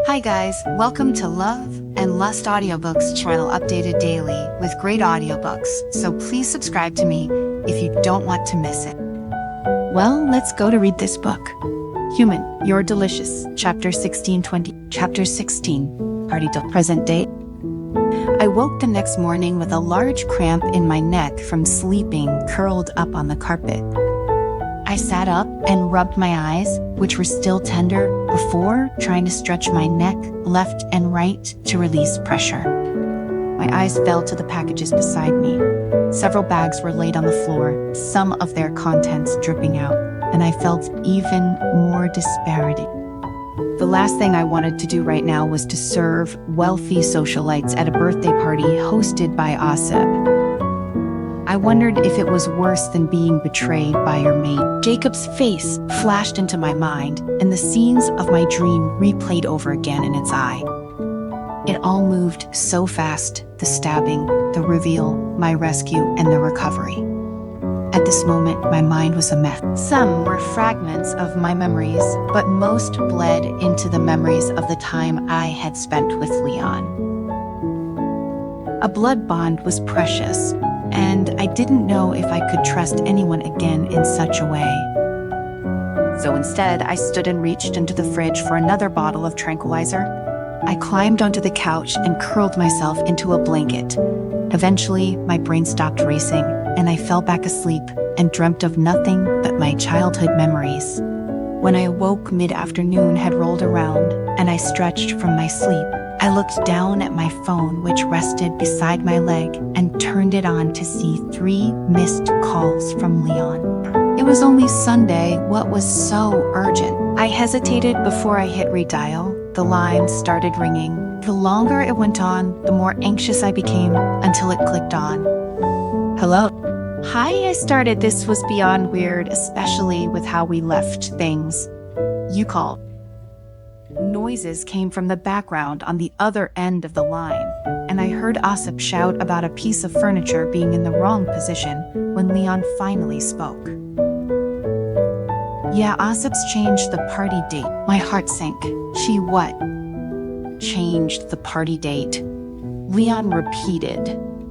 Hi guys, welcome to Love and Lust audiobooks channel, updated daily with great audiobooks. So please subscribe to me if you don't want to miss it. Well, let's go to read this book. Human, You're Delicious, Chapter 1620. Chapter 16, Party till Present Day. I woke the next morning with a large cramp in my neck from sleeping curled up on the carpet. I sat up and rubbed my eyes, which were still tender, before trying to stretch my neck left and right to release pressure. My eyes fell to the packages beside me. Several bags were laid on the floor, some of their contents dripping out, and I felt even more disparity. The last thing I wanted to do right now was to serve wealthy socialites at a birthday party hosted by Asip. I wondered if it was worse than being betrayed by your mate. Jacob's face flashed into my mind, and the scenes of my dream replayed over again in its eye. It all moved so fast, the stabbing, the reveal, my rescue, and the recovery. At this moment, my mind was a mess. Some were fragments of my memories, but most bled into the memories of the time I had spent with Leon. A blood bond was precious, and I didn't know if I could trust anyone again in such a way. So instead, I stood and reached into the fridge for another bottle of tranquilizer. I climbed onto the couch and curled myself into a blanket. Eventually, my brain stopped racing, and I fell back asleep and dreamt of nothing but my childhood memories. When I awoke, mid-afternoon had rolled around, and I stretched from my sleep. I looked down at my phone, which rested beside my leg, and turned it on to see 3 missed calls from Leon. It was only Sunday. What was so urgent? I hesitated before I hit redial. The line started ringing. The longer it went on, the more anxious I became until it clicked on. Hello? Hi, I started. This was beyond weird, especially with how we left things. You called. Noises came from the background on the other end of the line, and I heard Asip shout about a piece of furniture being in the wrong position when Leon finally spoke. Yeah, Asip's changed the party date. My heart sank. She what? Changed the party date. Leon repeated.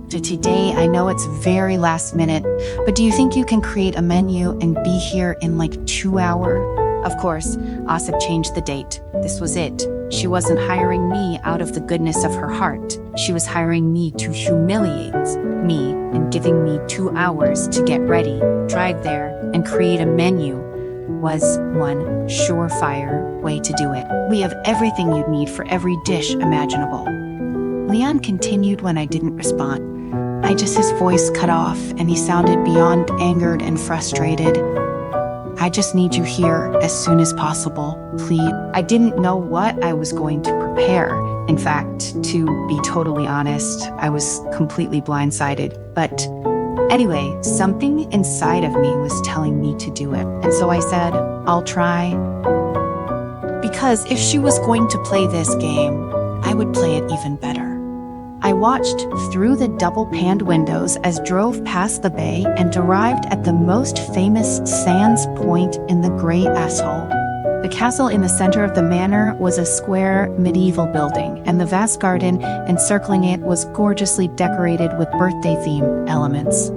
To today, I know it's very last minute, but do you think you can create a menu and be here in like 2 hours? Of course, Asip changed the date. This was it. She wasn't hiring me out of the goodness of her heart. She was hiring me to humiliate me and giving me 2 hours to get ready, drive there, and create a menu was one surefire way to do it. We have everything you'd need for every dish imaginable. Leon continued when I didn't respond. His voice cut off, and he sounded beyond angered and frustrated. I just need you here as soon as possible, please. I didn't know what I was going to prepare. In fact, to be totally honest, I was completely blindsided. But anyway, something inside of me was telling me to do it. And so I said, I'll try. Because if she was going to play this game, I would play it even better. I watched through the double-paned windows as drove past the bay and arrived at the most famous Sands Point in the Great Asshole. The castle in the center of the manor was a square medieval building, and the vast garden encircling it was gorgeously decorated with birthday-themed elements.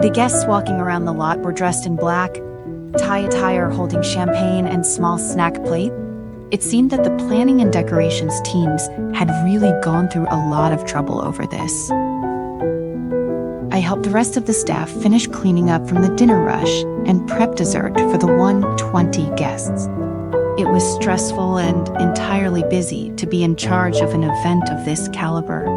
The guests walking around the lot were dressed in black, tie attire holding champagne and small snack plate. It seemed that the planning and decorations teams had really gone through a lot of trouble over this. I helped the rest of the staff finish cleaning up from the dinner rush and prep dessert for the 120 guests. It was stressful and entirely busy to be in charge of an event of this caliber.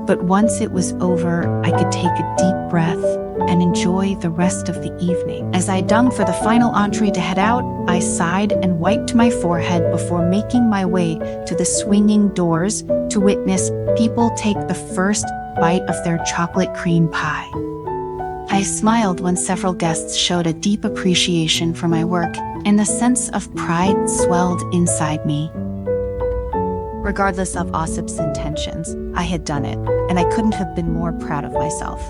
But once it was over, I could take a deep breath and enjoy the rest of the evening. As I dug for the final entree to head out, I sighed and wiped my forehead before making my way to the swinging doors to witness people take the first bite of their chocolate cream pie. I smiled when several guests showed a deep appreciation for my work, and a sense of pride swelled inside me. Regardless of Asip's intentions, I had done it, and I couldn't have been more proud of myself.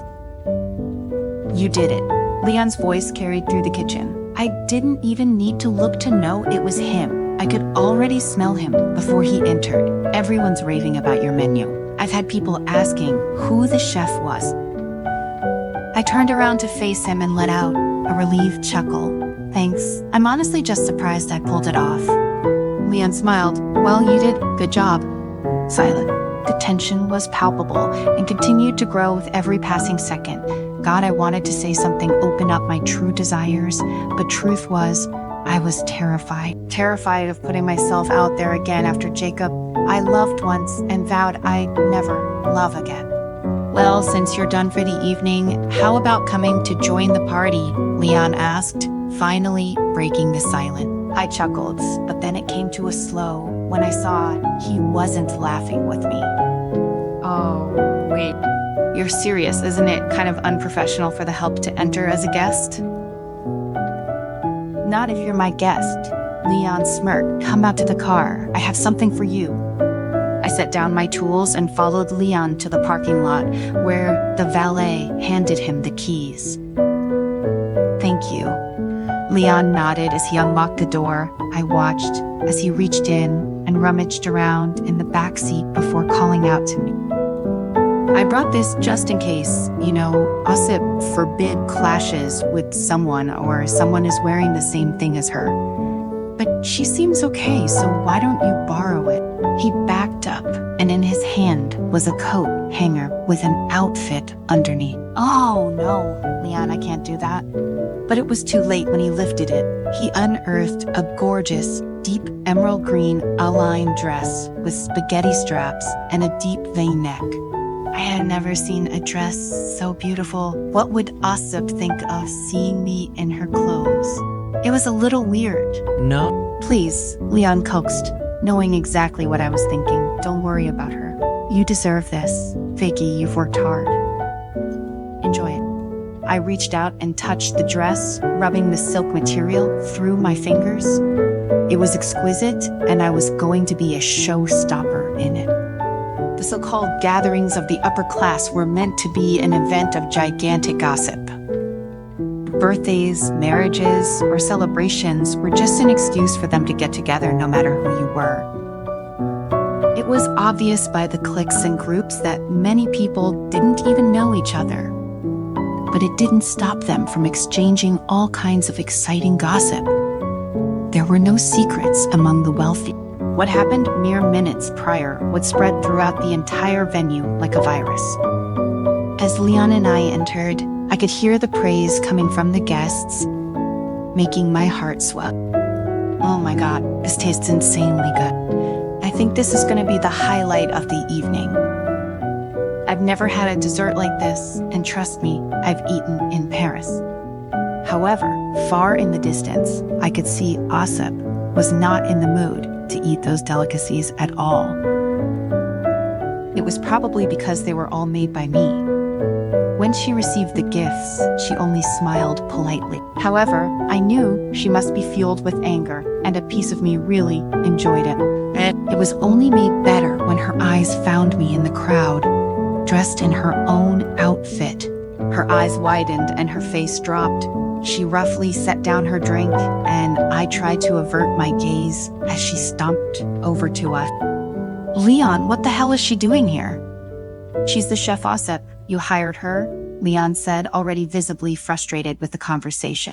You did it. Leon's voice carried through the kitchen. I didn't even need to look to know it was him. I could already smell him before he entered. Everyone's raving about your menu. I've had people asking who the chef was. I turned around to face him and let out a relieved chuckle. Thanks. I'm honestly just surprised I pulled it off. Leon smiled. Well, you did. Good job. Silent. The tension was palpable and continued to grow with every passing second. God, I wanted to say something, open up my true desires, but truth was, I was terrified. Terrified of putting myself out there again after Jacob I loved once and vowed I'd never love again. Well, since you're done for the evening, how about coming to join the party? Leon asked, finally breaking the silence. I chuckled, but then it came to a slow when I saw he wasn't laughing with me. Oh, wait. You're serious, isn't it? Kind of unprofessional for the help to enter as a guest? Not if you're my guest. Leon smirked. Come out to the car. I have something for you. I set down my tools and followed Leon to the parking lot, where the valet handed him the keys. Thank you. Leon nodded as he unlocked the door. I watched as he reached in and rummaged around in the back seat before calling out to me. I brought this just in case, Ossip forbid clashes with someone or someone is wearing the same thing as her. But she seems okay, so why don't you borrow it? He backed up, and in his hand was a coat hanger with an outfit underneath. Oh no, Leon, I can't do that. But it was too late when he lifted it. He unearthed a gorgeous, deep emerald green A-line dress with spaghetti straps and a deep V-neck. I had never seen a dress so beautiful. What would Ossip think of seeing me in her clothes? It was a little weird. No. Please, Leon coaxed, knowing exactly what I was thinking. Don't worry about her. You deserve this. Fakey, you've worked hard. Enjoy it. I reached out and touched the dress, rubbing the silk material through my fingers. It was exquisite, and I was going to be a showstopper in it. The so-called gatherings of the upper class were meant to be an event of gigantic gossip. Birthdays, marriages, or celebrations were just an excuse for them to get together no matter who you were. It was obvious by the cliques and groups that many people didn't even know each other. But it didn't stop them from exchanging all kinds of exciting gossip. There were no secrets among the wealthy. What happened mere minutes prior would spread throughout the entire venue like a virus. As Leon and I entered, I could hear the praise coming from the guests, making my heart swell. Oh my God, this tastes insanely good. I think this is going to be the highlight of the evening. I've never had a dessert like this, and trust me, I've eaten in Paris. However, far in the distance, I could see Ossip was not in the mood to eat those delicacies at all. It was probably because they were all made by me. When she received the gifts, she only smiled politely. However, I knew she must be fueled with anger, and a piece of me really enjoyed it. It was only made better when her eyes found me in the crowd, dressed in her own outfit. Her eyes widened and her face dropped. She roughly set down her drink, and I tried to avert my gaze as she stomped over to us. Leon, what the hell is she doing here? She's the chef Ossip. You hired her, Leon said, already visibly frustrated with the conversation.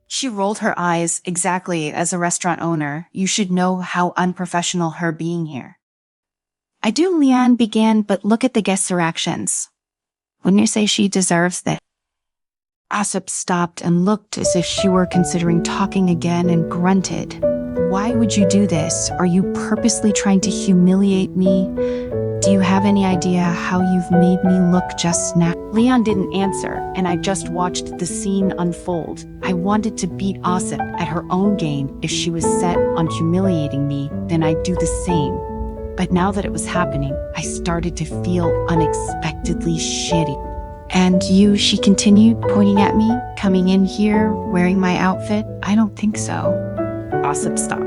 She rolled her eyes. Exactly, as a restaurant owner, you should know how unprofessional her being here. I do, Leon began, but look at the guests' reactions. Wouldn't you say she deserves this? Ossip stopped and looked as if she were considering talking again and grunted. Why would you do this? Are you purposely trying to humiliate me? Do you have any idea how you've made me look just now? Leon didn't answer, and I just watched the scene unfold. I wanted to beat Ossip at her own game. If she was set on humiliating me, then I'd do the same. But now that it was happening, I started to feel unexpectedly shitty. And you, she continued, pointing at me, coming in here, wearing my outfit? I don't think so. Ossip stopped.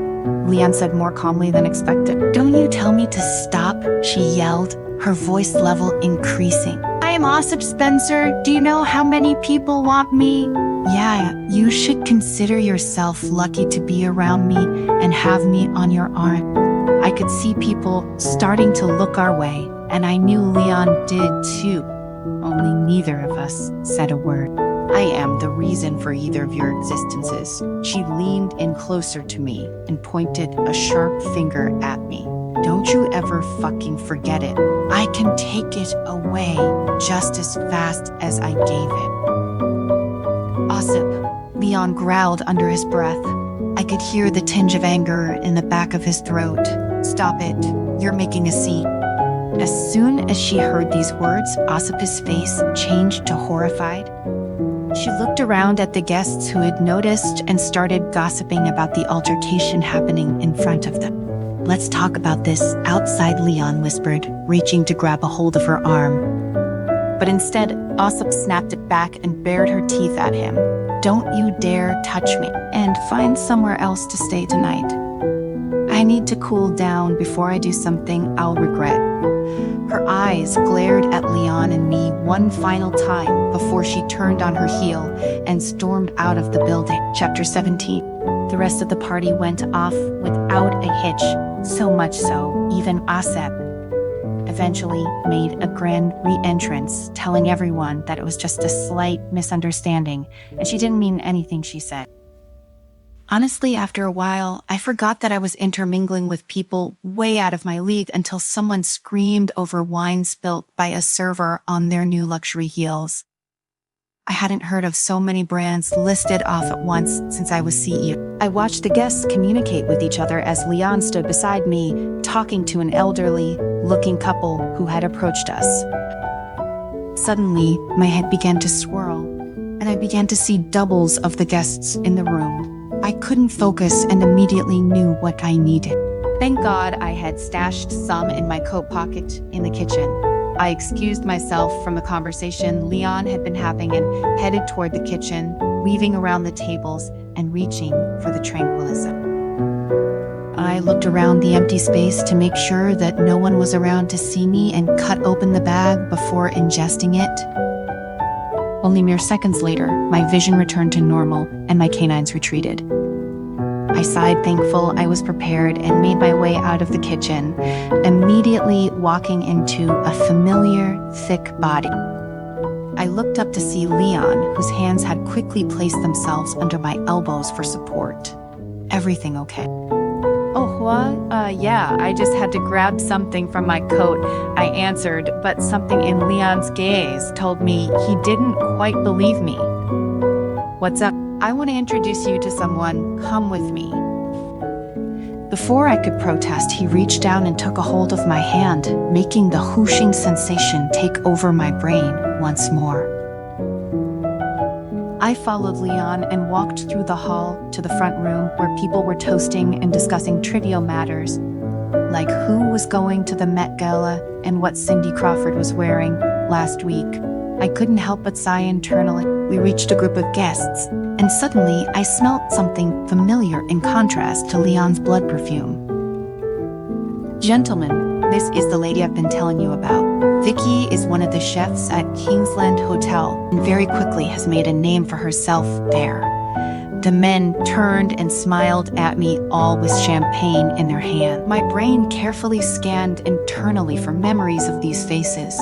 Leon said more calmly than expected. Don't you tell me to stop, she yelled, her voice level increasing. I am Ossip Spencer. Do you know how many people want me? Yeah, you should consider yourself lucky to be around me and have me on your arm. I could see people starting to look our way, and I knew Leon did too. Only neither of us said a word. I am the reason for either of your existences. She leaned in closer to me and pointed a sharp finger at me. Don't you ever fucking forget it. I can take it away just as fast as I gave it. Ossip, Leon growled under his breath. I could hear the tinge of anger in the back of his throat. Stop it. You're making a scene. As soon as she heard these words, Ossip's face changed to horrified. She looked around at the guests who had noticed and started gossiping about the altercation happening in front of them. Let's talk about this outside, Leon whispered, reaching to grab a hold of her arm. But instead, Ossip snapped it back and bared her teeth at him. Don't you dare touch me, and find somewhere else to stay tonight. I need to cool down before I do something I'll regret. Her eyes glared at Leon and me one final time before she turned on her heel and stormed out of the building. Chapter 17. The rest of the party went off without a hitch, so much so, even Ossip eventually made a grand re-entrance, telling everyone that it was just a slight misunderstanding, and she didn't mean anything she said. Honestly, after a while, I forgot that I was intermingling with people way out of my league until someone screamed over wine spilt by a server on their new luxury heels. I hadn't heard of so many brands listed off at once since I was CEO. I watched the guests communicate with each other as Leon stood beside me, talking to an elderly-looking couple who had approached us. Suddenly, my head began to swirl, and I began to see doubles of the guests in the room. I couldn't focus and immediately knew what I needed. Thank God I had stashed some in my coat pocket in the kitchen. I excused myself from the conversation Leon had been having and headed toward the kitchen, weaving around the tables and reaching for the tranquilizer. I looked around the empty space to make sure that no one was around to see me and cut open the bag before ingesting it. Only mere seconds later, my vision returned to normal and my canines retreated. I sighed, thankful I was prepared, and made my way out of the kitchen, immediately walking into a familiar, thick body. I looked up to see Leon, whose hands had quickly placed themselves under my elbows for support. Everything okay? Oh, what? Yeah, I just had to grab something from my coat, I answered, but something in Leon's gaze told me he didn't quite believe me. What's up? I want to introduce you to someone. Come with me. Before I could protest, he reached down and took a hold of my hand, making the whooshing sensation take over my brain once more. I followed Leon and walked through the hall to the front room where people were toasting and discussing trivial matters, like who was going to the Met Gala and what Cindy Crawford was wearing last week. I couldn't help but sigh internally. We reached a group of guests, and suddenly I smelt something familiar in contrast to Leon's blood perfume. Gentlemen, this is the lady I've been telling you about. Vicky is one of the chefs at Kingsland Hotel and very quickly has made a name for herself there. The men turned and smiled at me, all with champagne in their hand. My brain carefully scanned internally for memories of these faces.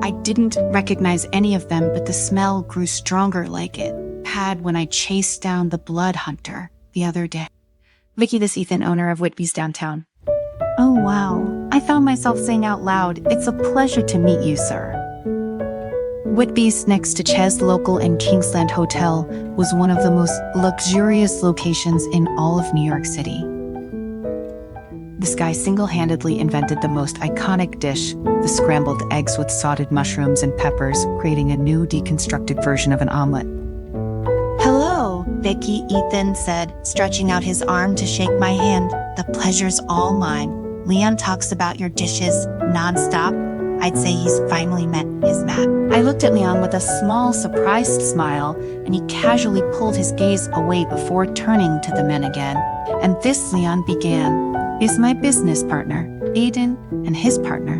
I didn't recognize any of them, but the smell grew stronger like it had when I chased down the blood hunter the other day. Vicky, this Ethan, owner of Whitby's downtown. Oh, wow. I found myself saying out loud, it's a pleasure to meet you, sir. Whitby's, next to Ches Local and Kingsland Hotel, was one of the most luxurious locations in all of New York City. This guy single-handedly invented the most iconic dish, the scrambled eggs with sauteed mushrooms and peppers, creating a new deconstructed version of an omelet. Hello, Vicky, Ethan said, stretching out his arm to shake my hand. The pleasure's all mine. Leon talks about your dishes nonstop. I'd say he's finally met his match. I looked at Leon with a small, surprised smile, and he casually pulled his gaze away before turning to the men again. And this, Leon began, is my business partner, Aiden, and his partner,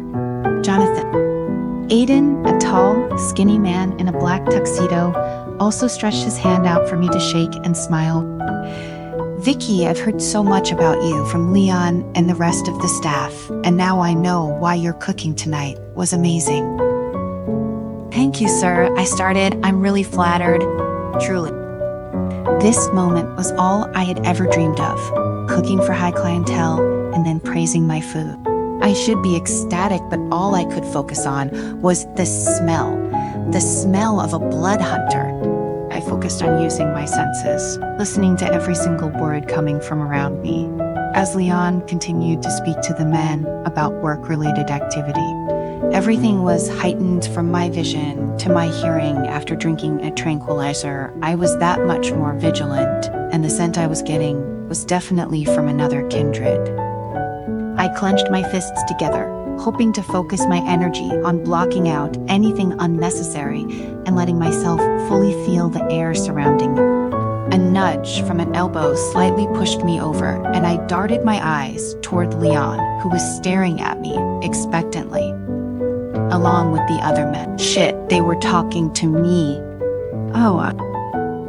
Jonathan. Aiden, a tall, skinny man in a black tuxedo, also stretched his hand out for me to shake and smile. Vicky, I've heard so much about you from Leon and the rest of the staff, and now I know why your cooking tonight was amazing. Thank you, sir. I started. I'm really flattered. Truly. This moment was all I had ever dreamed of, cooking for high clientele and then praising my food. I should be ecstatic, but all I could focus on was the smell of a blood hunter. I focused on using my senses, listening to every single word coming from around me, as Leon continued to speak to the men about work-related activity. Everything was heightened from my vision to my hearing after drinking a tranquilizer. I was that much more vigilant, and the scent I was getting was definitely from another kindred. I clenched my fists together, hoping to focus my energy on blocking out anything unnecessary and letting myself fully feel the air surrounding me. A nudge from an elbow slightly pushed me over, and I darted my eyes toward Leon, who was staring at me expectantly, along with the other men. Shit, they were talking to me.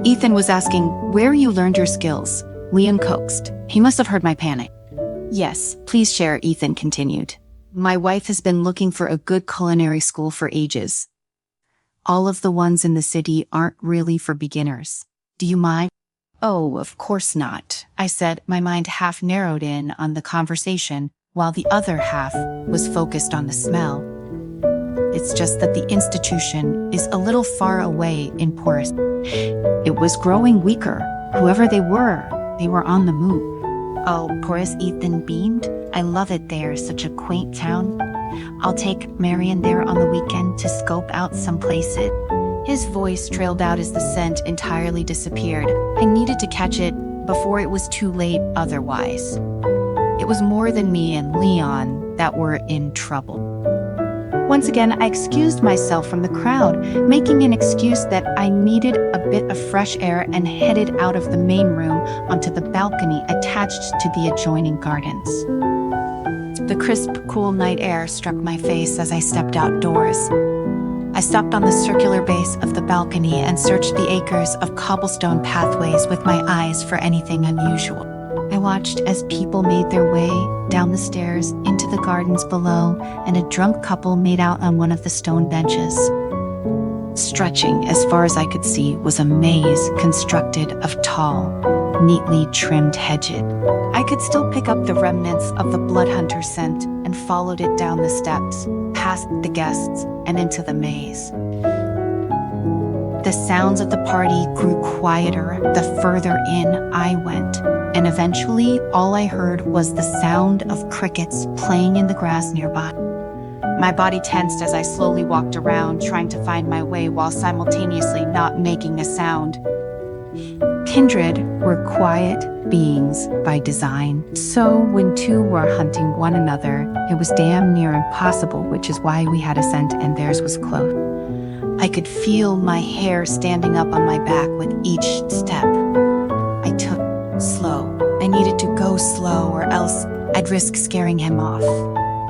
Ethan was asking where you learned your skills. Leon coaxed. He must have heard my panic. Yes, please share, Ethan continued. My wife has been looking for a good culinary school for ages. All of the ones in the city aren't really for beginners. Do you mind? Oh, of course not, I said, my mind half narrowed in on the conversation, while the other half was focused on the smell. It's just that the institution is a little far away in Porus. It was growing weaker. Whoever they were on the move. Oh, Porus, Ethan beamed. I love it there, such a quaint town. I'll take Marion there on the weekend to scope out some places. His voice trailed out as the scent entirely disappeared. I needed to catch it before it was too late otherwise. It was more than me and Leon that were in trouble. Once again, I excused myself from the crowd, making an excuse that I needed a bit of fresh air and headed out of the main room onto the balcony attached to the adjoining gardens. The crisp, cool night air struck my face as I stepped outdoors. I stopped on the circular base of the balcony and searched the acres of cobblestone pathways with my eyes for anything unusual. I watched as people made their way down the stairs into the gardens below, and a drunk couple made out on one of the stone benches. Stretching as far as I could see was a maze constructed of tall, neatly trimmed hedges. I could still pick up the remnants of the blood hunter scent and followed it down the steps, past the guests, and into the maze. The sounds of the party grew quieter the further in I went, and eventually all I heard was the sound of crickets playing in the grass nearby. My body tensed as I slowly walked around, trying to find my way while simultaneously not making a sound. Kindred were quiet beings by design, so when two were hunting one another, it was damn near impossible, which is why we had a scent and theirs was close. I could feel my hair standing up on my back with each step I took. Slow. I needed to go slow, or else I'd risk scaring him off.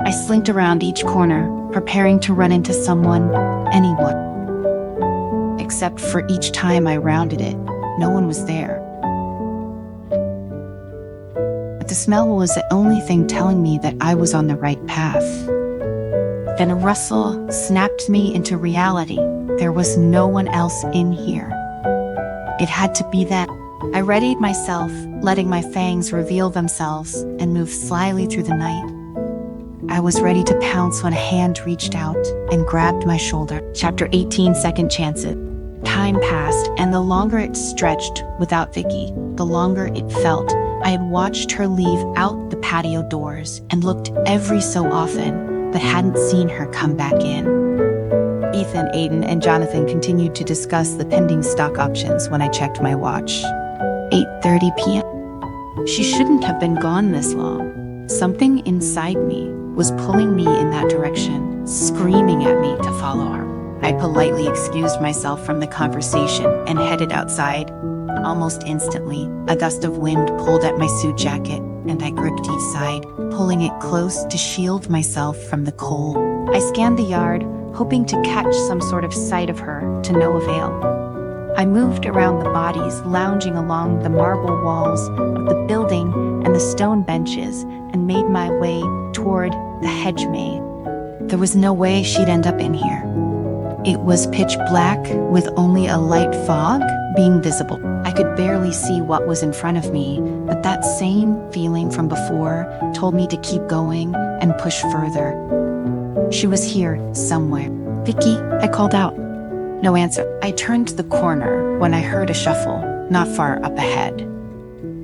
I slinked around each corner, preparing to run into someone, anyone. Except for each time I rounded it, no one was there. But the smell was the only thing telling me that I was on the right path. Then a rustle snapped me into reality. There was no one else in here. It had to be that. I readied myself, letting my fangs reveal themselves and move slyly through the night. I was ready to pounce when a hand reached out and grabbed my shoulder. Chapter 18, Second Chances. Time passed, and the longer it stretched without Vicky, the longer it felt. I had watched her leave out the patio doors and looked every so often, but hadn't seen her come back in. Ethan, Aiden, and Jonathan continued to discuss the pending stock options when I checked my watch. 8:30 p.m. She shouldn't have been gone this long. Something inside me was pulling me in that direction, screaming at me to follow her. I politely excused myself from the conversation and headed outside. Almost instantly, a gust of wind pulled at my suit jacket, and I gripped each side, pulling it close to shield myself from the cold. I scanned the yard, hoping to catch some sort of sight of her, to no avail. I moved around the bodies, lounging along the marble walls of the building and the stone benches, and made my way toward the hedge maze. There was no way she'd end up in here. It was pitch black with only a light fog being visible. I could barely see what was in front of me, but that same feeling from before told me to keep going and push further. She was here somewhere. "Vicky," I called out. No answer. I turned the corner when I heard a shuffle, not far up ahead.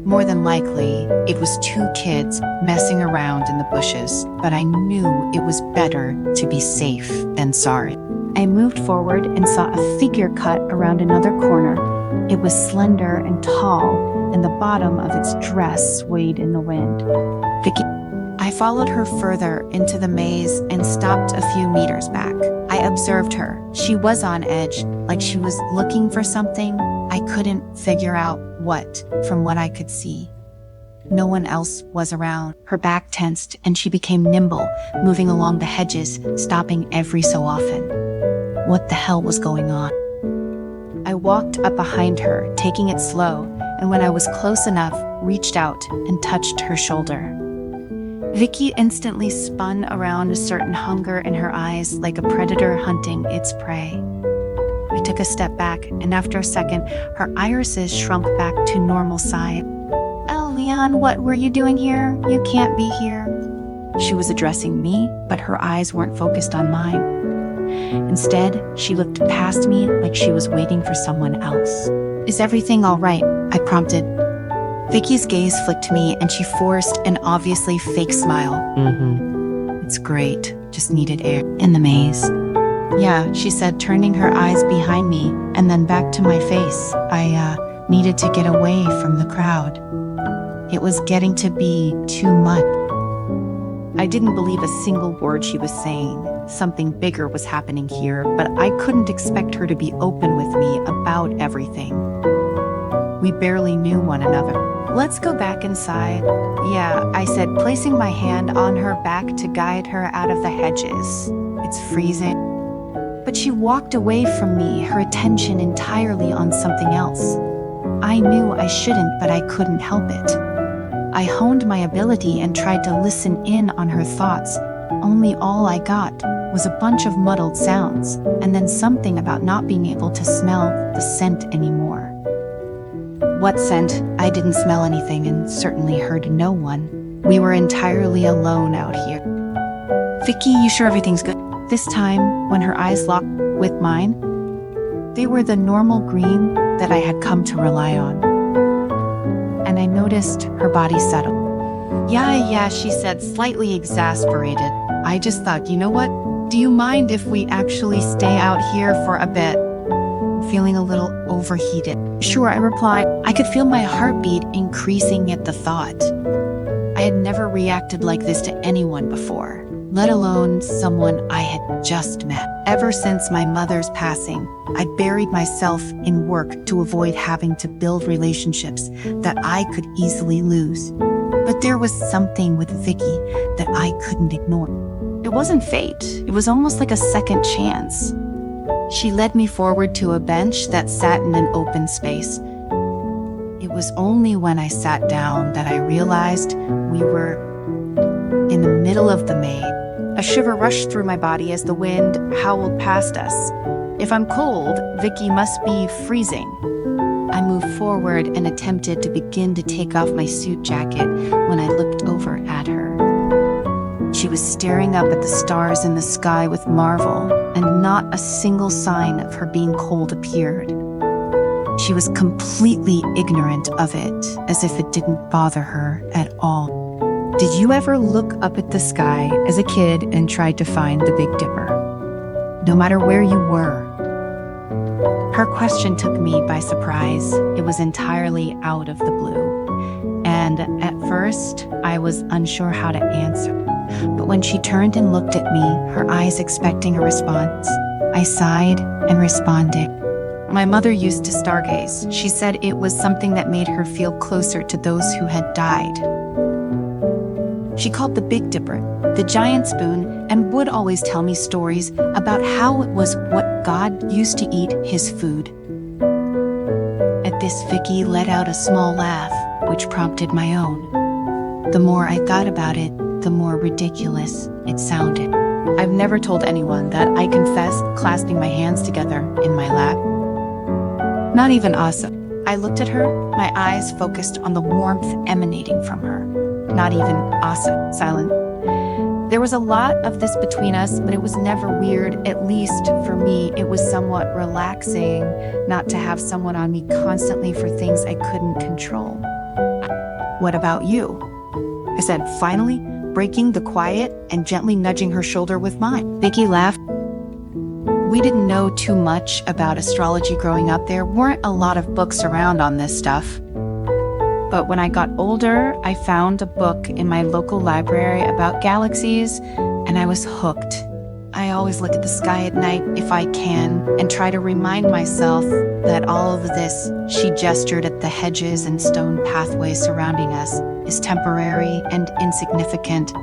More than likely, it was two kids messing around in the bushes, but I knew it was better to be safe than sorry. I moved forward and saw a figure cut around another corner. It was slender and tall, and the bottom of its dress swayed in the wind. "Vicky." I followed her further into the maze and stopped a few meters back. I observed her. She was on edge, like she was looking for something. I couldn't figure out what from what I could see. No one else was around. Her back tensed and she became nimble, moving along the hedges, stopping every so often. What the hell was going on? I walked up behind her, taking it slow, and when I was close enough, reached out and touched her shoulder. Vicky instantly spun around, a certain hunger in her eyes, like a predator hunting its prey. I took a step back, and after a second, her irises shrunk back to normal size. "Oh, Leon, what were you doing here? You can't be here." She was addressing me, but her eyes weren't focused on mine. Instead, she looked past me like she was waiting for someone else. "Is everything all right?" I prompted. Vicky's gaze flicked me, and she forced an obviously fake smile. "It's great, just needed air." "In the maze." "Yeah," she said, turning her eyes behind me and then back to my face. I needed to get away from the crowd. It was getting to be too much. I didn't believe a single word she was saying. Something bigger was happening here, but I couldn't expect her to be open with me about everything. We barely knew one another. "Let's go back inside." "Yeah," I said, placing my hand on her back to guide her out of the hedges. "It's freezing." But she walked away from me, her attention entirely on something else. I knew I shouldn't, but I couldn't help it. I honed my ability and tried to listen in on her thoughts, only all I got was a bunch of muddled sounds, and then something about not being able to smell the scent anymore. What scent? I didn't smell anything and certainly heard no one. We were entirely alone out here. "Vicky, you sure everything's good?" This time, when her eyes locked with mine, they were the normal green that I had come to rely on. And I noticed her body settle. Yeah, she said, slightly exasperated. I just thought, you know what? Do you mind if we actually stay out here for a bit? Feeling a little overheated. "Sure," I replied. I could feel my heartbeat increasing at the thought. I had never reacted like this to anyone before, let alone someone I had just met. Ever since my mother's passing, I buried myself in work to avoid having to build relationships that I could easily lose. But there was something with Vicky that I couldn't ignore. It wasn't fate, it was almost like a second chance. She led me forward to a bench that sat in an open space. It was only when I sat down that I realized we were in the middle of the maze. A shiver rushed through my body as the wind howled past us. If I'm cold, Vicky must be freezing. I moved forward and attempted to begin to take off my suit jacket when I looked over at her. She was staring up at the stars in the sky with marvel, and not a single sign of her being cold appeared. She was completely ignorant of it, as if it didn't bother her at all. Did you ever look up at the sky as a kid and try to find the Big Dipper? No matter where you were. Her question took me by surprise. It was entirely out of the blue. And at first, I was unsure how to answer. But when she turned and looked at me, her eyes expecting a response, I sighed and responded. My mother used to stargaze. She said it was something that made her feel closer to those who had died. She called the Big Dipper the giant spoon and would always tell me stories about how it was what God used to eat his food. this Vicky let out a small laugh, which prompted my own. The more I thought about it, the more ridiculous it sounded. I've never told anyone that, I confess, clasping my hands together in my lap. Not even Asa. I looked at her, my eyes focused on the warmth emanating from her. Not even Asa, silent. There was a lot of this between us, but it was never weird. At least for me, it was somewhat relaxing not to have someone on me constantly for things I couldn't control. What about you? I said, finally, breaking the quiet and gently nudging her shoulder with mine. Vicky laughed. We didn't know too much about astrology growing up. There weren't a lot of books around on this stuff. But when I got older, I found a book in my local library about galaxies, and I was hooked. I always look at the sky at night if I can, and try to remind myself that all of this, she gestured at the hedges and stone pathways surrounding us, is temporary and insignificant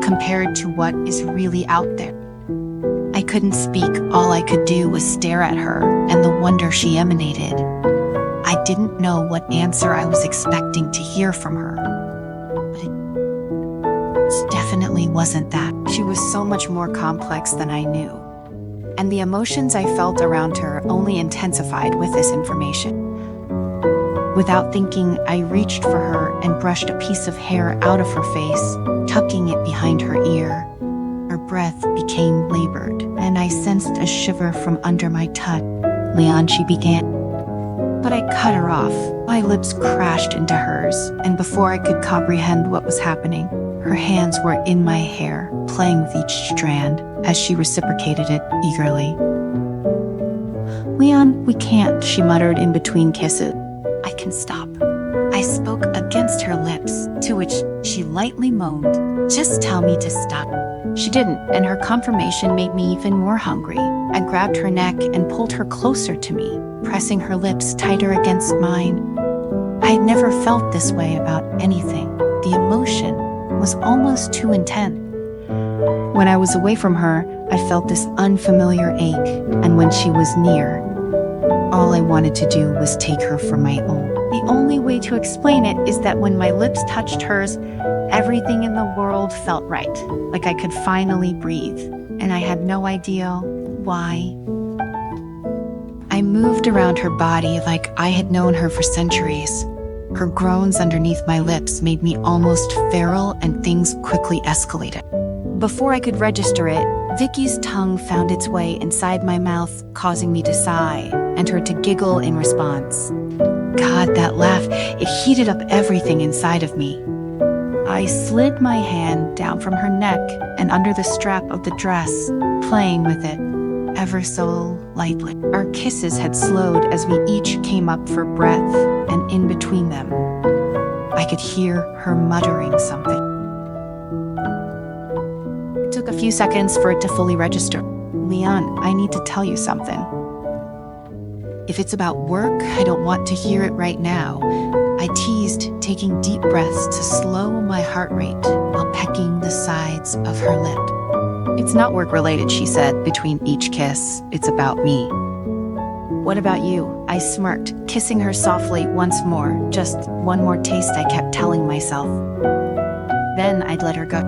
compared to what is really out there. I couldn't speak. All I could do was stare at her and the wonder she emanated. I didn't know what answer I was expecting to hear from her, but it definitely wasn't that. She was so much more complex than I knew, and the emotions I felt around her only intensified with this information. Without thinking, I reached for her and brushed a piece of hair out of her face, tucking it behind her ear. Her breath became labored, and I sensed a shiver from under my touch. Leon, she began. But I cut her off. My lips crashed into hers, and before I could comprehend what was happening, her hands were in my hair, playing with each strand as she reciprocated it eagerly. Leon, we can't, she muttered in between kisses. I can stop. I spoke against her lips, to which she lightly moaned. Just tell me to stop. She didn't, and her confirmation made me even more hungry. I grabbed her neck and pulled her closer to me, pressing her lips tighter against mine. I had never felt this way about anything. The emotion was almost too intense. When I was away from her, I felt this unfamiliar ache, and when she was near, all I wanted to do was take her for my own. The only way to explain it is that when my lips touched hers, everything in the world felt right, like I could finally breathe, and I had no idea why. I moved around her body like I had known her for centuries. Her groans underneath my lips made me almost feral, and things quickly escalated. Before I could register it, Vicky's tongue found its way inside my mouth, causing me to sigh, and her to giggle in response. God, that laugh, it heated up everything inside of me. I slid my hand down from her neck and under the strap of the dress, playing with it, ever so lightly. Our kisses had slowed as we each came up for breath, and in between them, I could hear her muttering something. It took a few seconds for it to fully register. Leon, I need to tell you something. If it's about work, I don't want to hear it right now. I teased, taking deep breaths to slow my heart rate while pecking the sides of her lip. It's not work-related, she said, between each kiss. It's about me. What about you? I smirked, kissing her softly once more. Just one more taste, I kept telling myself. Then I'd let her go.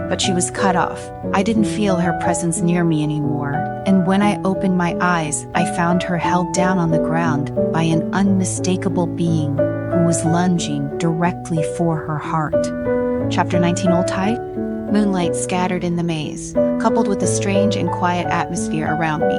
But she was cut off. I didn't feel her presence near me anymore, and when I opened my eyes, I found her held down on the ground by an unmistakable being who was lunging directly for her heart. Chapter 19, Old Tide? Moonlight scattered in the maze, coupled with a strange and quiet atmosphere around me.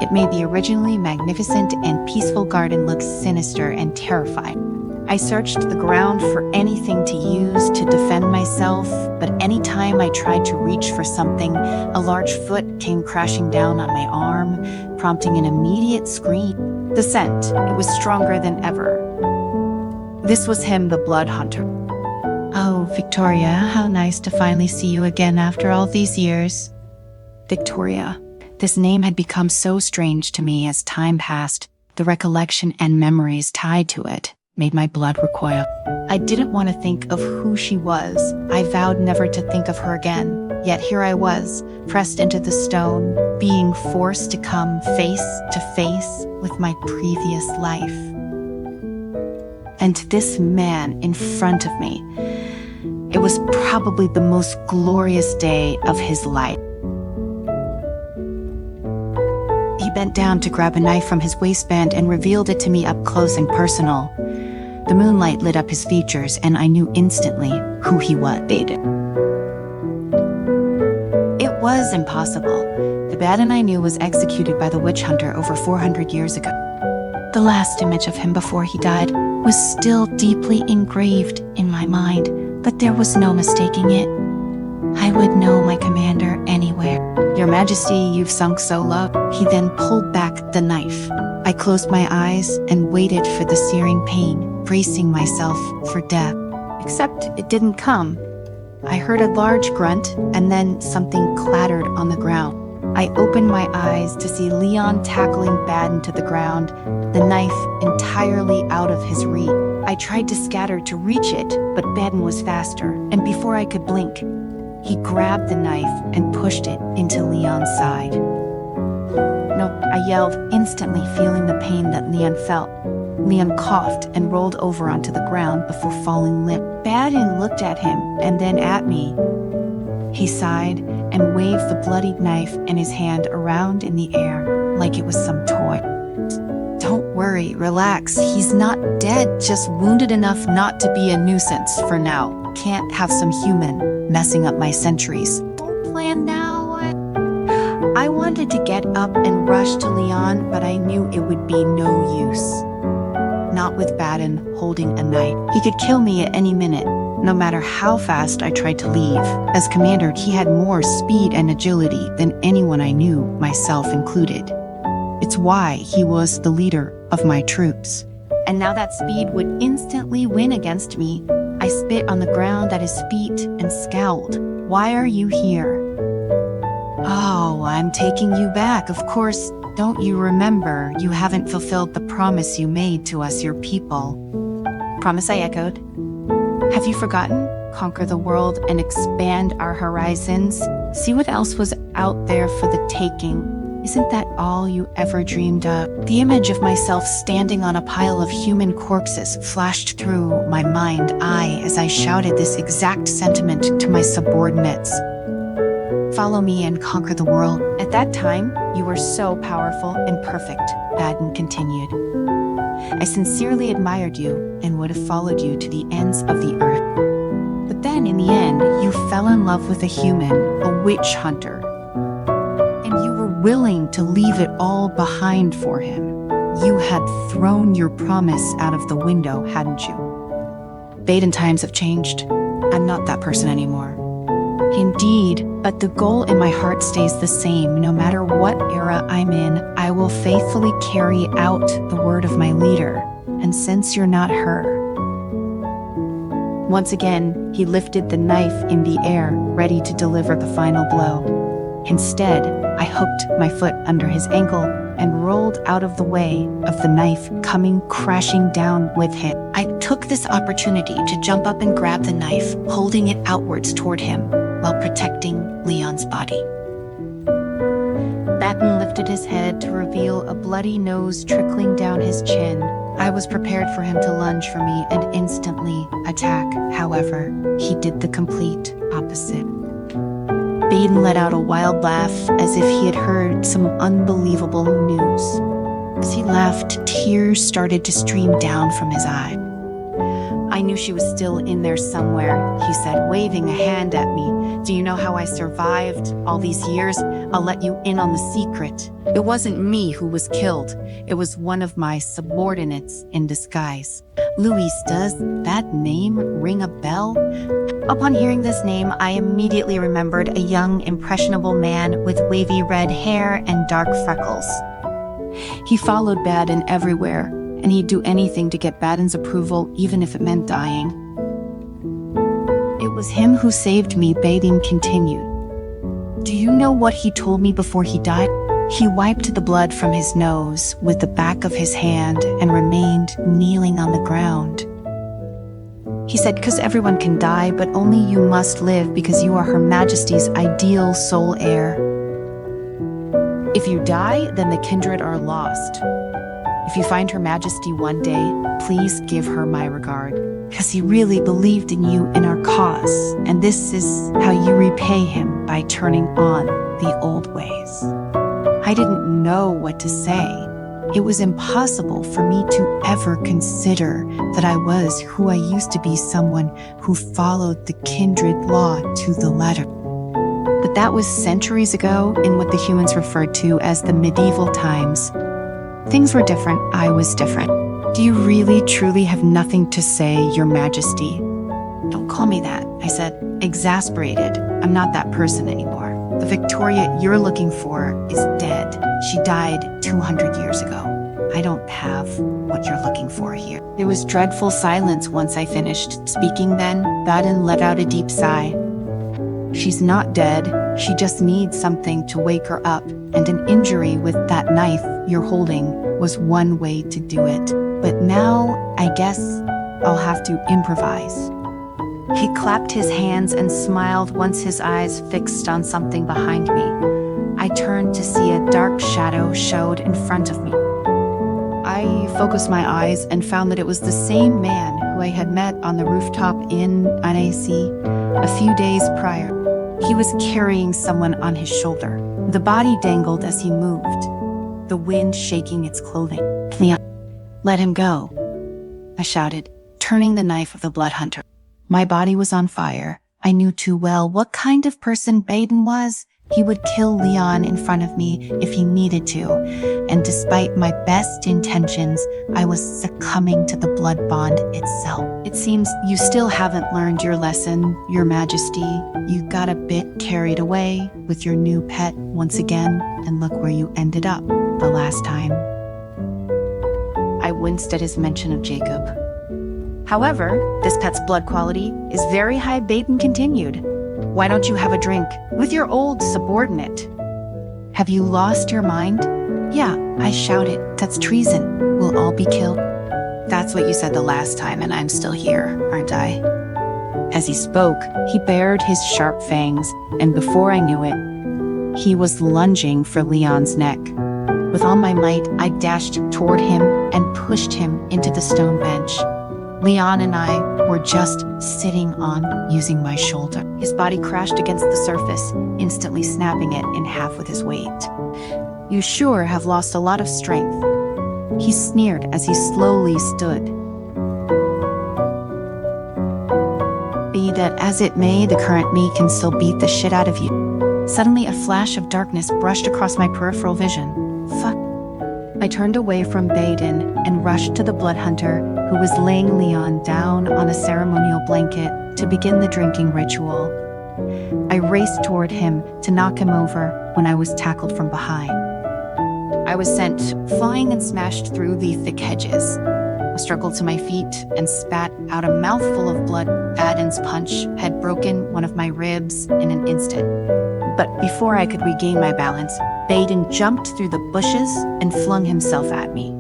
It made the originally magnificent and peaceful garden look sinister and terrifying. I searched the ground for anything to use to defend myself, but any time I tried to reach for something, a large foot came crashing down on my arm, prompting an immediate scream. The scent, it was stronger than ever. This was him, the blood hunter. Oh, Victoria, how nice to finally see you again after all these years. Victoria. This name had become so strange to me as time passed. The recollection and memories tied to it made my blood recoil. I didn't want to think of who she was. I vowed never to think of her again. Yet here I was, pressed into the stone, being forced to come face to face with my previous life. and to this man in front of me. It was probably the most glorious day of his life. He bent down to grab a knife from his waistband and revealed it to me up close and personal. The moonlight lit up his features, and I knew instantly who he was. It was impossible. The Baden I knew was executed by the witch hunter over 400 years ago. The last image of him before he died was still deeply engraved in my mind, but there was no mistaking it. I would know my commander anywhere. Your Majesty, you've sunk so low. He then pulled back the knife. I closed my eyes and waited for the searing pain, bracing myself for death. Except it didn't come. I heard a large grunt, and then something clattered on the ground. I opened my eyes to see Leon tackling Baden to the ground, the knife entirely out of his reach. I tried to scatter to reach it, but Baden was faster, and before I could blink, he grabbed the knife and pushed it into Leon's side. No, I yelled, instantly feeling the pain that Leon felt. Leon coughed and rolled over onto the ground before falling limp. Baden looked at him and then at me. He sighed and waved the bloodied knife in his hand around in the air like it was some toy. Don't worry, relax. He's not dead, just wounded enough not to be a nuisance for now. Can't have some human messing up my sentries. Don't plan now. I wanted to get up and rush to Leon, but I knew it would be no use. Not with Baden holding a knife. He could kill me at any minute, no matter how fast I tried to leave. As commander, he had more speed and agility than anyone I knew, myself included. It's why he was the leader of my troops. And now that speed would instantly win against me. I spit on the ground at his feet and scowled. Why are you here? Oh, I'm taking you back, of course. Don't you remember? You haven't fulfilled the promise you made to us, your people. Promise, I echoed. Have you forgotten? Conquer the world and expand our horizons. See what else was out there for the taking. Isn't that all you ever dreamed of? The image of myself standing on a pile of human corpses flashed through my mind's eye as I shouted this exact sentiment to my subordinates. Follow me and conquer the world. At that time, you were so powerful and perfect, Baden continued. I sincerely admired you and would have followed you to the ends of the earth. But then, in the end, you fell in love with a human, a witch hunter. And you were willing to leave it all behind for him. You had thrown your promise out of the window, hadn't you? Baden times have changed. I'm not that person anymore. Indeed, but the goal in my heart stays the same. No matter what era I'm in, I will faithfully carry out the word of my leader. And since you're not her... Once again, he lifted the knife in the air, ready to deliver the final blow. Instead, I hooked my foot under his ankle and rolled out of the way of the knife coming crashing down with him. I took this opportunity to jump up and grab the knife, holding it outwards toward him, while protecting Leon's body. Baden lifted his head to reveal a bloody nose trickling down his chin. I was prepared for him to lunge for me and instantly attack. However, he did the complete opposite. Baden let out a wild laugh as if he had heard some unbelievable news. As he laughed, tears started to stream down from his eyes. I knew she was still in there somewhere, he said, waving a hand at me. Do you know how I survived all these years? I'll let you in on the secret. It wasn't me who was killed. It was one of my subordinates in disguise. Luis, does that name ring a bell? Upon hearing this name, I immediately remembered a young, impressionable man with wavy red hair and dark freckles. He followed Baden everywhere, and he'd do anything to get Baden's approval, even if it meant dying. It was him who saved me, Baden continued. Do you know what he told me before he died? He wiped the blood from his nose with the back of his hand and remained kneeling on the ground. He said, because everyone can die, but only you must live because you are Her Majesty's ideal sole heir. If you die, then the kindred are lost. If you find Her Majesty one day, please give her my regard, because he really believed in you and our cause, and this is how you repay him by turning on the old ways." I didn't know what to say. It was impossible for me to ever consider that I was who I used to be, someone who followed the kindred law to the letter. But that was centuries ago in what the humans referred to as the medieval times. Things were different. I was different. "Do you really, truly have nothing to say, Your Majesty?" "Don't call me that," I said, exasperated. "I'm not that person anymore. The Victoria you're looking for is dead. She died 200 years ago. I don't have what you're looking for here." There was dreadful silence once I finished speaking. Then Baden let out a deep sigh. "She's not dead. She just needs something to wake her up, and an injury with that knife you're holding was one way to do it. But now, I guess I'll have to improvise." He clapped his hands and smiled once his eyes fixed on something behind me. I turned to see a dark shadow showed in front of me. I focused my eyes and found that it was the same man who I had met on the rooftop in Anais a few days prior. He was carrying someone on his shoulder. The body dangled as he moved, the wind shaking its clothing. "Leon, let him go," I shouted, turning the knife of the blood hunter. My body was on fire. I knew too well what kind of person Baden was. He would kill Leon in front of me if he needed to, and despite my best intentions, I was succumbing to the blood bond itself. "It seems you still haven't learned your lesson, Your Majesty. You got a bit carried away with your new pet once again, and look where you ended up the last time." I winced at his mention of Jacob. "However, this pet's blood quality is very high," Baden continued. "Why don't you have a drink with your old subordinate?" "Have you lost your mind?" "Yeah," I shouted. "That's treason. We'll all be killed." "That's what you said the last time, and I'm still here, aren't I?" As he spoke, he bared his sharp fangs, and before I knew it, he was lunging for Leon's neck. With all my might, I dashed toward him and pushed him into the stone bench. Leon and I were just sitting on using my shoulder. His body crashed against the surface, instantly snapping it in half with his weight. "You sure have lost a lot of strength," he sneered as he slowly stood. "Be that as it may, the current me can still beat the shit out of you." Suddenly, a flash of darkness brushed across my peripheral vision. "Fuck." I turned away from Baden and rushed to the blood hunter, who was laying Leon down on a ceremonial blanket to begin the drinking ritual. I raced toward him to knock him over when I was tackled from behind. I was sent flying and smashed through the thick hedges. I struggled to my feet and spat out a mouthful of blood. Baden's punch had broken one of my ribs in an instant. But before I could regain my balance, Baden jumped through the bushes and flung himself at me.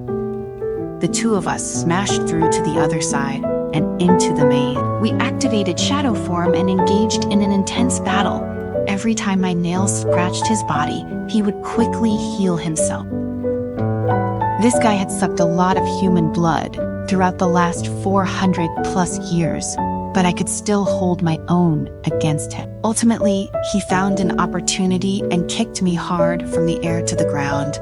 The two of us smashed through to the other side and into the maze. We activated shadow form and engaged in an intense battle. Every time my nails scratched his body, he would quickly heal himself. This guy had sucked a lot of human blood throughout the last 400 plus years, but I could still hold my own against him. Ultimately, he found an opportunity and kicked me hard from the air to the ground.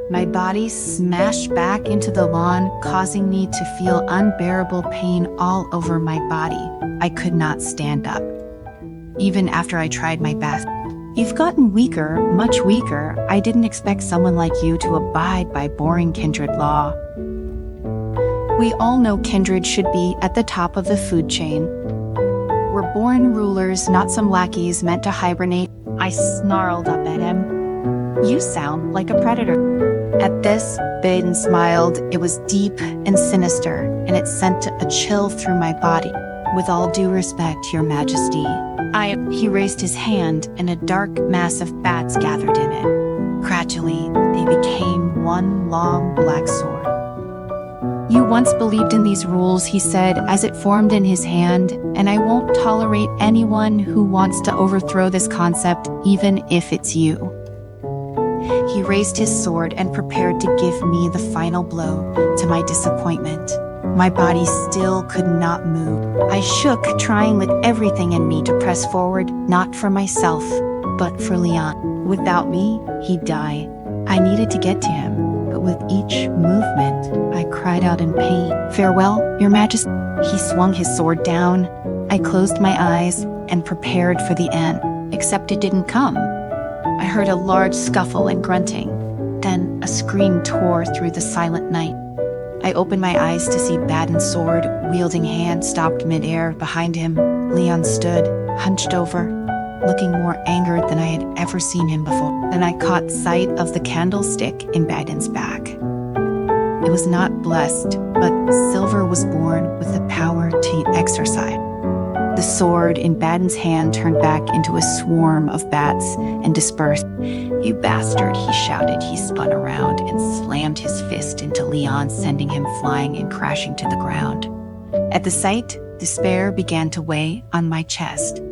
My body smashed back into the lawn, causing me to feel unbearable pain all over my body. I could not stand up, even after I tried my best. "You've gotten weaker, much weaker. I didn't expect someone like you to abide by boring kindred law." We all know kindred should be at the top of the food chain. We're born rulers, not some lackeys meant to hibernate. I snarled up at him. "You sound like a predator." At this, Baden smiled. It was deep and sinister, and it sent a chill through my body. "With all due respect, Your Majesty, He raised his hand, and a dark mass of bats gathered in it. Gradually, they became one long black sword. "You once believed in these rules," he said as it formed in his hand, "and I won't tolerate anyone who wants to overthrow this concept, even if it's you." He raised his sword and prepared to give me the final blow. To my disappointment, my body still could not move. I shook, trying with everything in me to press forward, not for myself, but for Leon. Without me, he'd die. I needed to get to him, but with each movement, I cried out in pain. "Farewell, Your Majesty." He swung his sword down. I closed my eyes and prepared for the end, except it didn't come. I heard a large scuffle and grunting. Then a scream tore through the silent night. I opened my eyes to see Baden's sword-wielding hand stopped midair. Behind him, Leon stood, hunched over, looking more angered than I had ever seen him before. Then I caught sight of the candlestick in Baden's back. It was not blessed, but silver was born with the power to exercise. The sword in Baden's hand turned back into a swarm of bats and dispersed. "You bastard," he shouted. He spun around and slammed his fist into Leon, sending him flying and crashing to the ground. At the sight, despair began to weigh on my chest,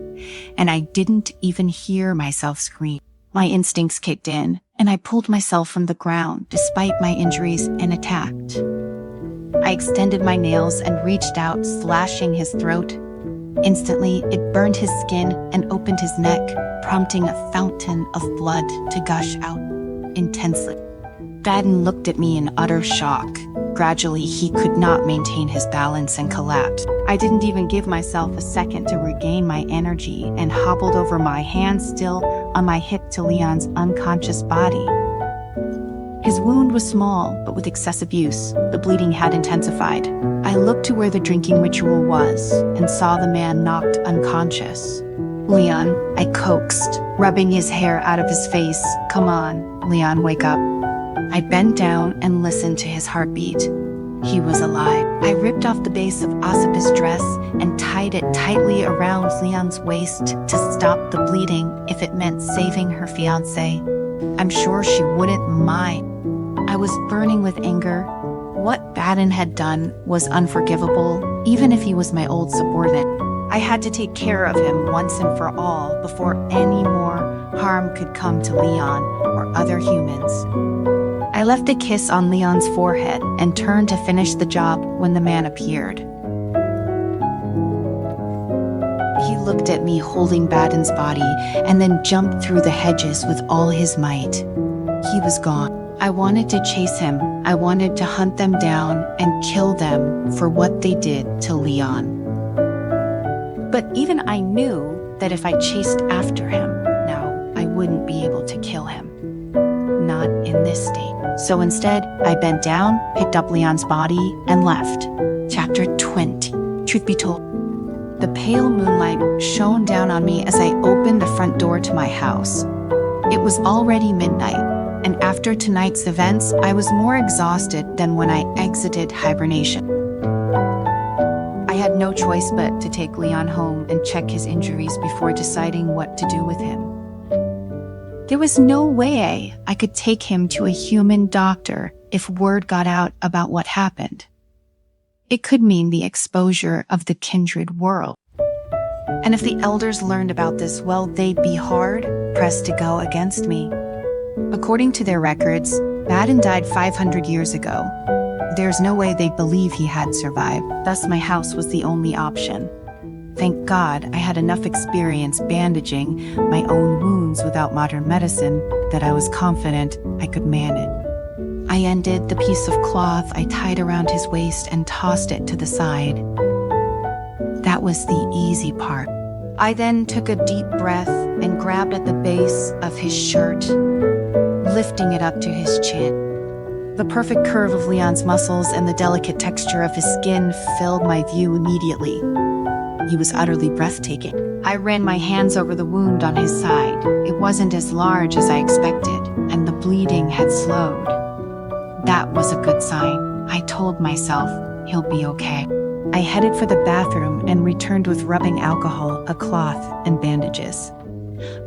and I didn't even hear myself scream. My instincts kicked in, and I pulled myself from the ground despite my injuries and attacked. I extended my nails and reached out, slashing his throat. Instantly, it burned his skin and opened his neck, prompting a fountain of blood to gush out intensely. Baden looked at me in utter shock. Gradually, he could not maintain his balance and collapsed. I didn't even give myself a second to regain my energy and hobbled over, my hand still on my hip, to Leon's unconscious body. His wound was small, but with excessive use, the bleeding had intensified. I looked to where the drinking ritual was and saw the man knocked unconscious. "Leon," I coaxed, rubbing his hair out of his face. "Come on, Leon, wake up." I bent down and listened to his heartbeat. He was alive. I ripped off the base of Osipa's dress and tied it tightly around Leon's waist to stop the bleeding if it meant saving her fiancé. I'm sure she wouldn't mind. I was burning with anger. What Baden had done was unforgivable, even if he was my old subordinate. I had to take care of him once and for all before any more harm could come to Leon or other humans. I left a kiss on Leon's forehead and turned to finish the job when the man appeared. He looked at me holding Baden's body and then jumped through the hedges with all his might. He was gone. I wanted to chase him. I wanted to hunt them down and kill them for what they did to Leon. But even I knew that if I chased after him, now I wouldn't be able to kill him. Not in this state. So instead, I bent down, picked up Leon's body, and left. Chapter 20. Truth be told, the pale moonlight shone down on me as I opened the front door to my house. It was already midnight, and after tonight's events, I was more exhausted than when I exited hibernation. I had no choice but to take Leon home and check his injuries before deciding what to do with him. There was no way I could take him to a human doctor if word got out about what happened. It could mean the exposure of the kindred world. And if the elders learned about this, well, they'd be hard-pressed to go against me. According to their records, Baden died 500 years ago. There's no way they'd believe he had survived. Thus, my house was the only option. Thank God I had enough experience bandaging my own wounds without modern medicine that I was confident I could manage. I undid the piece of cloth I tied around his waist and tossed it to the side. That was the easy part. I then took a deep breath and grabbed at the base of his shirt, lifting it up to his chin. The perfect curve of Leon's muscles and the delicate texture of his skin filled my view immediately. He was utterly breathtaking. I ran my hands over the wound on his side. It wasn't as large as I expected, and the bleeding had slowed. That was a good sign. I told myself, he'll be okay. I headed for the bathroom and returned with rubbing alcohol, a cloth, and bandages.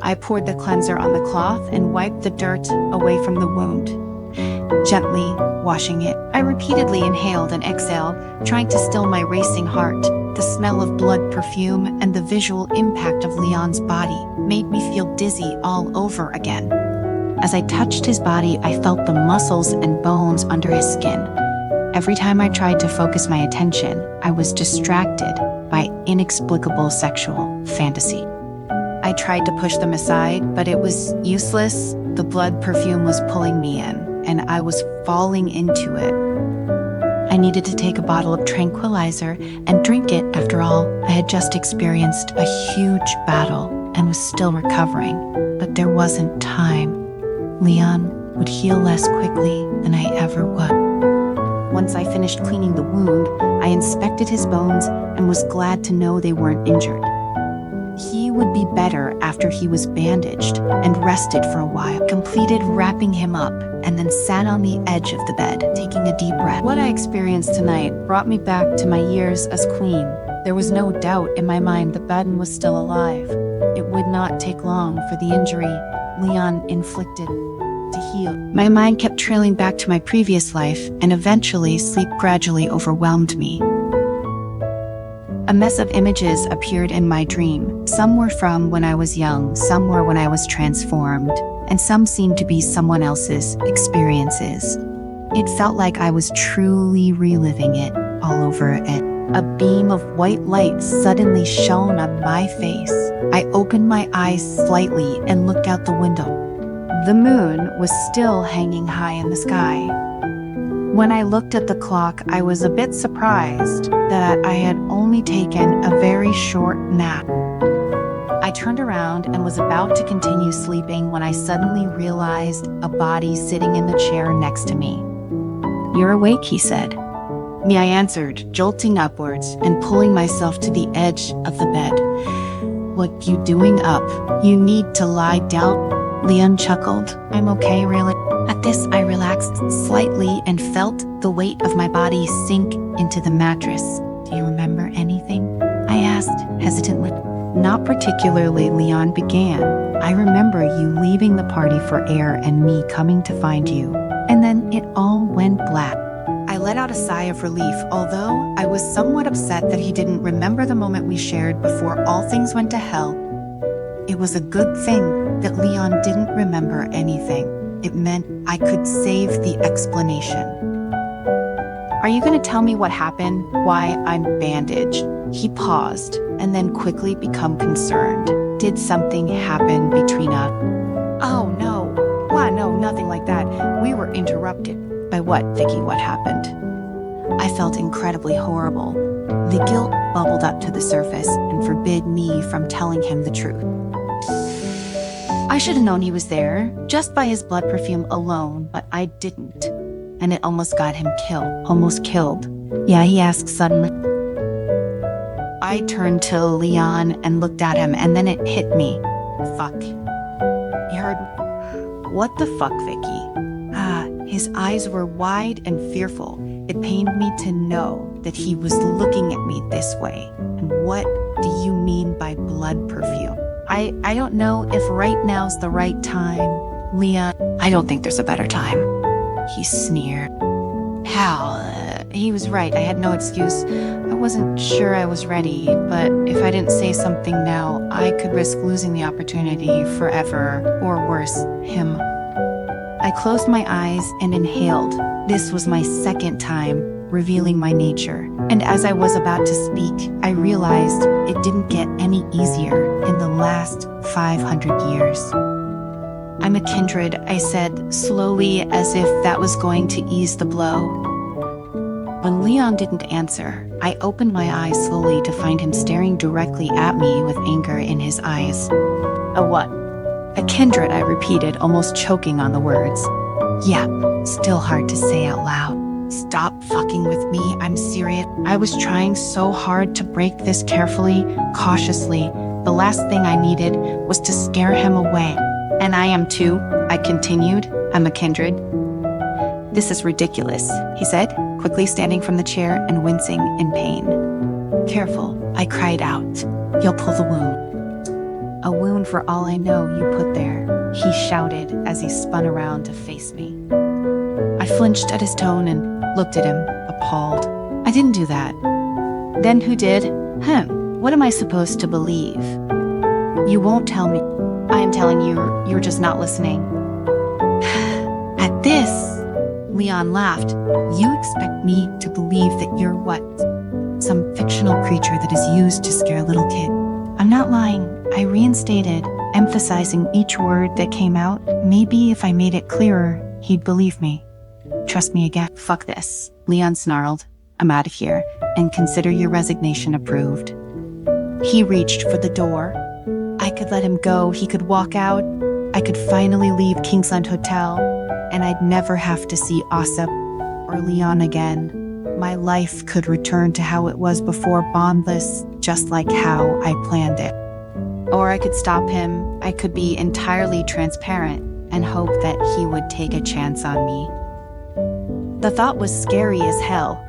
I poured the cleanser on the cloth and wiped the dirt away from the wound, gently washing it. I repeatedly inhaled and exhaled, trying to still my racing heart. The smell of blood, perfume, and the visual impact of Leon's body made me feel dizzy all over again. As I touched his body, I felt the muscles and bones under his skin. Every time I tried to focus my attention, I was distracted by inexplicable sexual fantasy. I tried to push them aside, but it was useless. The blood perfume was pulling me in, and I was falling into it. I needed to take a bottle of tranquilizer and drink it. After all, I had just experienced a huge battle and was still recovering, but there wasn't time. Leon would heal less quickly than I ever would. Once I finished cleaning the wound, I inspected his bones and was glad to know they weren't injured. He would be better after he was bandaged and rested for a while. Completed wrapping him up and then sat on the edge of the bed, taking a deep breath. What I experienced tonight brought me back to my years as queen. There was no doubt in my mind that Baden was still alive. It would not take long for the injury Leon inflicted to heal. My mind kept trailing back to my previous life, and eventually sleep gradually overwhelmed me. A mess of images appeared in my dream. Some were from when I was young, some were when I was transformed, and some seemed to be someone else's experiences. It felt like I was truly reliving it all over again. A beam of white light suddenly shone on my face. I opened my eyes slightly and looked out the window. The moon was still hanging high in the sky. When I looked at the clock, I was a bit surprised that I had only taken a very short nap. I turned around and was about to continue sleeping when I suddenly realized a body sitting in the chair next to me. "You're awake," he said. Me, I answered, jolting upwards and pulling myself to the edge of the bed. "What you doing up? You need to lie down." Leon chuckled. "I'm okay, really." At this, I relaxed slightly and felt the weight of my body sink into the mattress. "Do you remember anything?" I asked hesitantly. "Not particularly," Leon began. "I remember you leaving the party for air and me coming to find you. And then it all went black." I let out a sigh of relief, although I was somewhat upset that he didn't remember the moment we shared before all things went to hell. It was a good thing that Leon didn't remember anything. It meant I could save the explanation. "Are you going to tell me what happened? Why I'm bandaged?" He paused and then quickly became concerned. "Did something happen between us?" "Oh, no. Why, no, nothing like that. We were interrupted." "By what, Vicky? What happened?" I felt incredibly horrible. The guilt bubbled up to the surface and forbid me from telling him the truth. I should have known he was there, just by his blood perfume alone, but I didn't. And it almost got him killed. Almost killed. "Yeah?" he asked suddenly. I turned to Leon and looked at him, and then it hit me. "Fuck." He heard, "What the fuck, Vicky?" His eyes were wide and fearful. It pained me to know that he was looking at me this way. "And what do you mean by blood perfume?" I don't know if right now's the right time, Leon. "I don't think there's a better time," he sneered. Hal, he was right. I had no excuse. I wasn't sure I was ready, but if I didn't say something now, I could risk losing the opportunity forever, or worse, him. I closed my eyes and inhaled. This was my second time revealing my nature. And as I was about to speak, I realized it didn't get any easier in the last 500 years. "I'm a kindred," I said, slowly, as if that was going to ease the blow. When Leon didn't answer, I opened my eyes slowly to find him staring directly at me with anger in his eyes. "A what?" "A kindred," I repeated, almost choking on the words. "Yeah," still hard to say out loud. "Stop fucking with me, I'm serious." I was trying so hard to break this carefully, cautiously. The last thing I needed was to scare him away. "And I am too," I continued. "I'm a kindred." "This is ridiculous," he said, quickly standing from the chair and wincing in pain. "Careful," I cried out. "You'll pull the wound." "A wound for all I know you put there," he shouted as he spun around to face me. I flinched at his tone and looked at him, appalled. "I didn't do that." "Then who did?" What am I supposed to believe?" "You won't tell me." "I am telling you, you're just not listening." At this, Leon laughed. You expect me to believe that you're what? Some fictional creature that is used to scare a little kid. I'm not lying, I reinstated, emphasizing each word that came out. Maybe if I made it clearer, he'd believe me. Trust me again. Fuck this, Leon snarled. I'm out of here, and consider your resignation approved. He reached for the door. I could let him go, he could walk out. I could finally leave Kingsland Hotel, and I'd never have to see Osip or Leon again. My life could return to how it was before, bondless, just like how I planned it. Or I could stop him. I could be entirely transparent and hope that he would take a chance on me. The thought was scary as hell,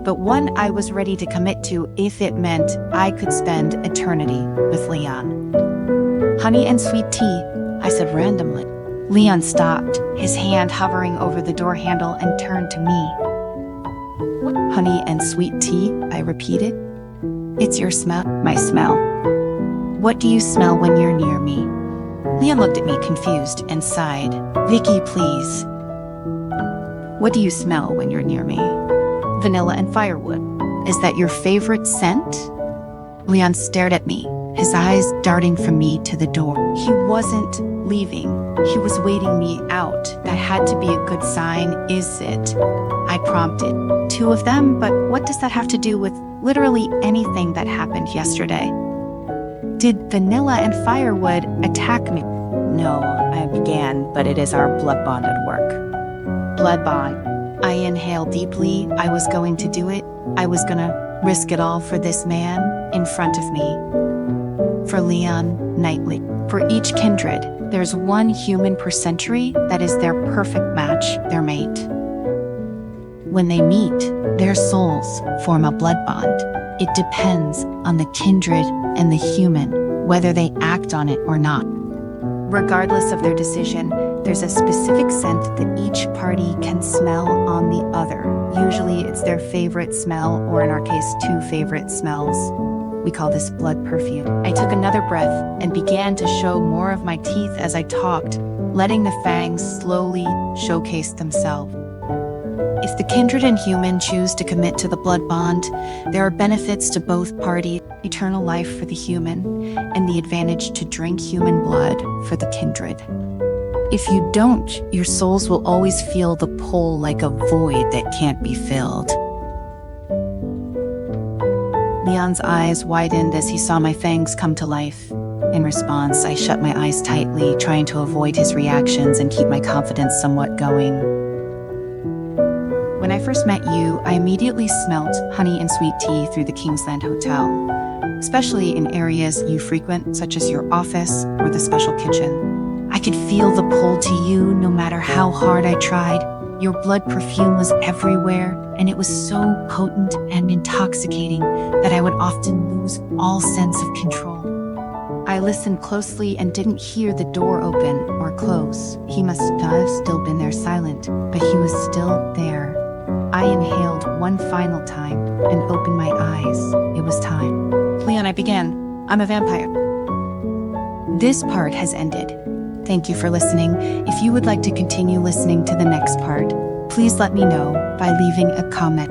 but one I was ready to commit to if it meant I could spend eternity with Leon. Honey and sweet tea, I said randomly. Leon stopped, his hand hovering over the door handle, and turned to me. Honey and sweet tea, I repeated. It's your smell, my smell. What do you smell when you're near me? Leon looked at me confused and sighed. Vicky, please. What do you smell when you're near me? Vanilla and firewood. Is that your favorite scent? Leon stared at me, his eyes darting from me to the door. He wasn't leaving. He was waiting me out. That had to be a good sign, is it? I prompted. 2 of them, but what does that have to do with literally anything that happened yesterday? Did vanilla and firewood attack me? No, I began, but it is our blood bond at work. Blood bond. I inhaled deeply. I was going to do it. I was gonna risk it all for this man in front of me. For Leon Knightley. For each kindred, there's one human per century that is their perfect match, their mate. When they meet, their souls form a blood bond. It depends on the kindred and the human, whether they act on it or not. Regardless of their decision, there's a specific scent that each party can smell on the other. Usually it's their favorite smell, or in our case, 2 favorite smells. We call this blood perfume. I took another breath and began to show more of my teeth as I talked, letting the fangs slowly showcase themselves. If the kindred and human choose to commit to the blood bond, there are benefits to both parties: eternal life for the human, and the advantage to drink human blood for the kindred. If you don't, your souls will always feel the pull like a void that can't be filled. Leon's eyes widened as he saw my fangs come to life. In response, I shut my eyes tightly, trying to avoid his reactions and keep my confidence somewhat going. When I first met you, I immediately smelt honey and sweet tea through the Kingsland Hotel, especially in areas you frequent, such as your office or the special kitchen. I could feel the pull to you no matter how hard I tried. Your blood perfume was everywhere, and it was so potent and intoxicating that I would often lose all sense of control. I listened closely and didn't hear the door open or close. He must have still been there silent, but he was still there. I inhaled one final time and opened my eyes. It was time. Leon, I began. I'm a vampire. This part has ended. Thank you for listening. If you would like to continue listening to the next part, please let me know by leaving a comment.